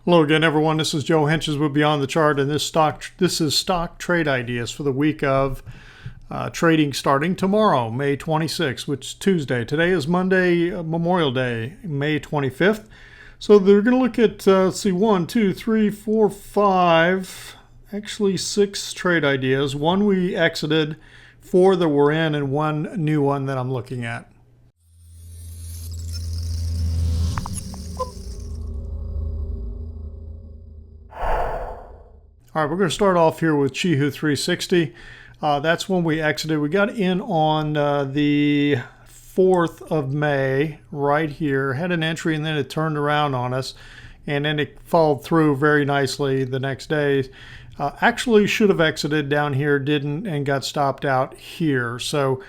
Hello again, everyone. This is Joe Henches with Beyond the Chart, and this is stock trade ideas for the week of trading starting tomorrow, May 26th, which is Tuesday. Today is Monday, Memorial Day, May 25th. So they're going to look at, let's see, 1, 2, 3, 4, 5, actually 6 trade ideas. One we exited, 4 that we're in, and 1 new one that I'm looking at. All right, we're going to start off here with Chihoo 360. That's when we exited. We got in on the 4th of May right here. Had an entry and then it turned around on us. And then it followed through very nicely the next day. Actually should have exited down here, didn't, and got stopped out here. So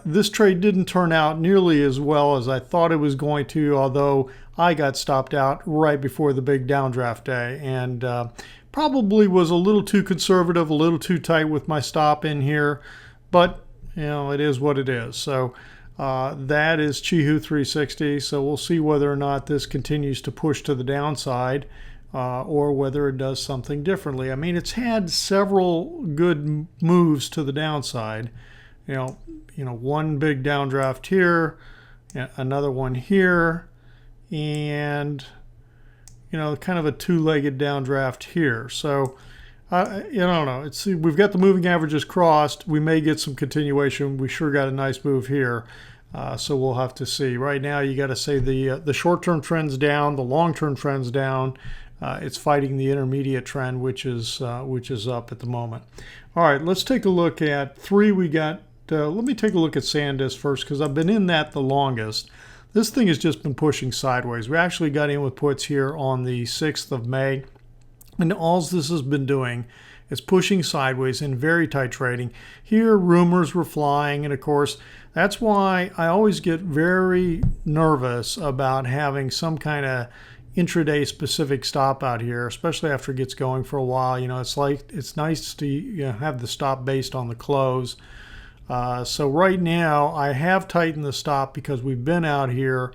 this trade didn't turn out nearly as well as I thought it was going to, although I got stopped out right before the big downdraft day. And probably was a little too conservative, a little too tight with my stop in here, but you know, it is what it is. So that is Chihoo 360. So we'll see whether or not this continues to push to the downside or whether it does something differently. I mean, it's had several good moves to the downside. You know, one big downdraft here, another one here, and you know, kind of a two-legged downdraft here. So, you know, we've got the moving averages crossed. We may get some continuation. We sure got a nice move here. So we'll have to see. Right now, you got to say the short-term trend's down, the long-term trend's down. It's fighting the intermediate trend, which is up at the moment. All right, let's take a look at 3. We got. Let me take a look at SanDisk first because I've been in that the longest. This thing has just been pushing sideways. We actually got in with puts here on the 6th of May. And all this has been doing is pushing sideways in very tight trading. Here, rumors were flying. And of course, that's why I always get very nervous about having some kind of intraday specific stop out here, especially after it gets going for a while. You know, it's nice to have the stop based on the close. So right now I have tightened the stop because we've been out here.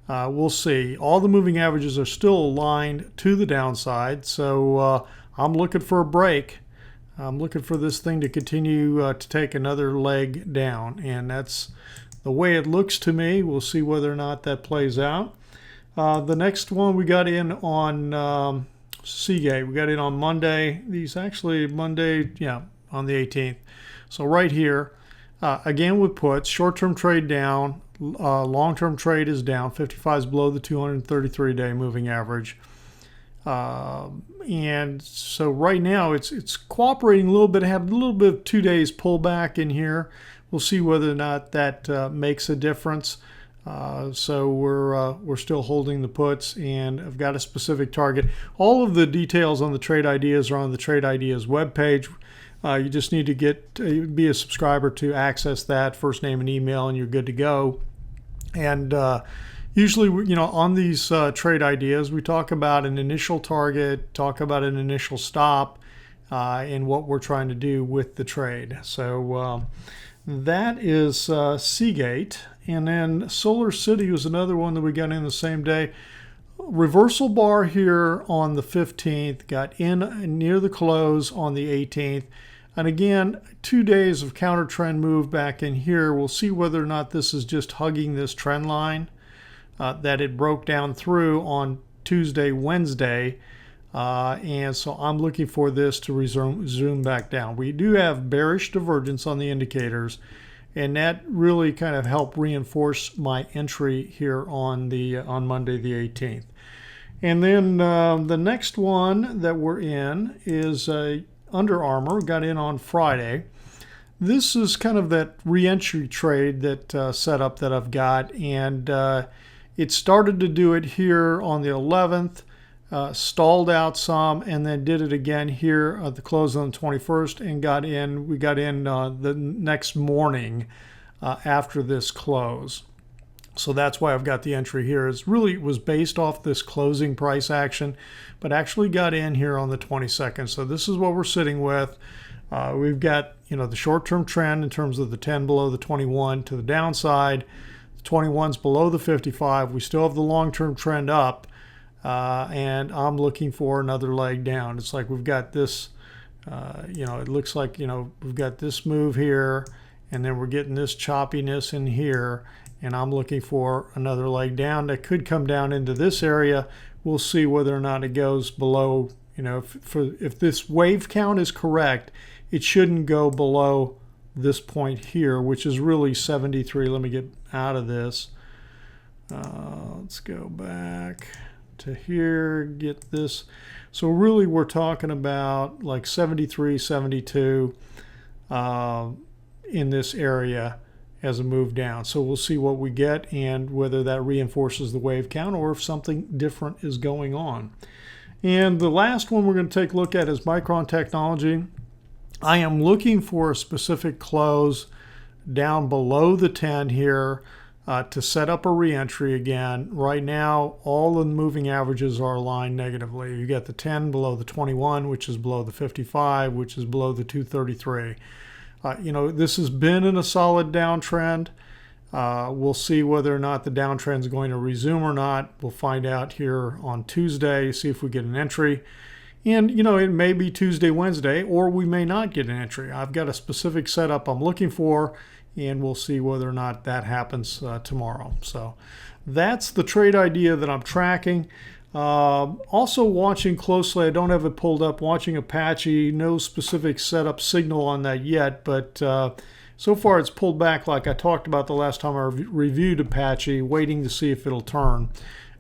We'll see. All the moving averages are still aligned to the downside. So I'm looking for a break. I'm looking for this thing to continue to take another leg down. And that's the way it looks to me. We'll see whether or not that plays out. The next one we got in on Seagate. We got in on Monday. These actually Monday, yeah, on the 18th. So right here. Again with puts, short-term trade down, long-term trade is down. 55 is below the 233-day moving average. And so right now it's cooperating a little bit. I have a little bit of 2 days pullback in here. We'll see whether or not that makes a difference. So we're still holding the puts, and I've got a specific target. All of the details on the trade ideas are on the Trade Ideas webpage. You just need to be a subscriber to access that, first name and email, and you're good to go. And usually, you know, on these trade ideas, we talk about an initial target, talk about an initial stop, and what we're trying to do with the trade. So that is Seagate. And then Solar City was another one that we got in the same day. Reversal bar here on the 15th, got in near the close on the 18th. And again, 2 days of counter trend move back in here. We'll see whether or not this is just hugging this trend line that it broke down through on Tuesday, Wednesday. And so I'm looking for this to zoom back down. We do have bearish divergence on the indicators, and that really kind of helped reinforce my entry here on Monday the 18th. And then the next one that we're in is Under Armour. Got in on Friday. This is kind of that re-entry trade that setup that I've got, and it started to do it here on the 11th, stalled out some, and then did it again here at the close on the 21st, and got in. We got in the next morning after this close. So that's why I've got the entry here. It was based off this closing price action, but actually got in here on the 22nd. So this is what we're sitting with. We've got, you know, the short-term trend in terms of the 10 below the 21 to the downside. The 21's below the 55. We still have the long-term trend up. and I'm looking for another leg down. It's like we've got this, it looks like, we've got this move here, and then we're getting this choppiness in here, and I'm looking for another leg down that could come down into this area. We'll see whether or not it goes below, if this wave count is correct, it shouldn't go below this point here, which is really 73. Let me get out of this. Let's go back to here, get this. So really we're talking about like 73, 72 in this area as a move down. So we'll see what we get and whether that reinforces the wave count or if something different is going on. And the last one we're going to take a look at is Micron Technology. I am looking for a specific close down below the 10 here to set up a re-entry again. Right now, all the moving averages are aligned negatively. You get the 10 below the 21, which is below the 55, which is below the 233. This has been in a solid downtrend. We'll see whether or not the downtrend is going to resume or not. We'll find out here on Tuesday, see if we get an entry. And, it may be Tuesday, Wednesday, or we may not get an entry. I've got a specific setup I'm looking for, and we'll see whether or not that happens tomorrow. So that's the trade idea that I'm tracking. Also watching closely, I don't have it pulled up, watching Apache, no specific setup signal on that yet, but so far it's pulled back like I talked about the last time I reviewed Apache, waiting to see if it'll turn.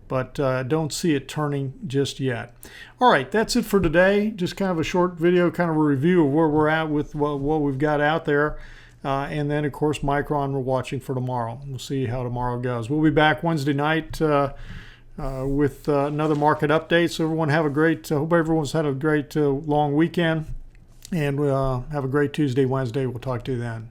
But don't see it turning just yet. All right, that's it for today. Just kind of a short video, kind of a review of where we're at with what we've got out there. And then, of course, Micron we're watching for tomorrow. We'll see how tomorrow goes. We'll be back Wednesday night with another market update. So everyone have a great, hope everyone's had a great long weekend. And have a great Tuesday, Wednesday. We'll talk to you then.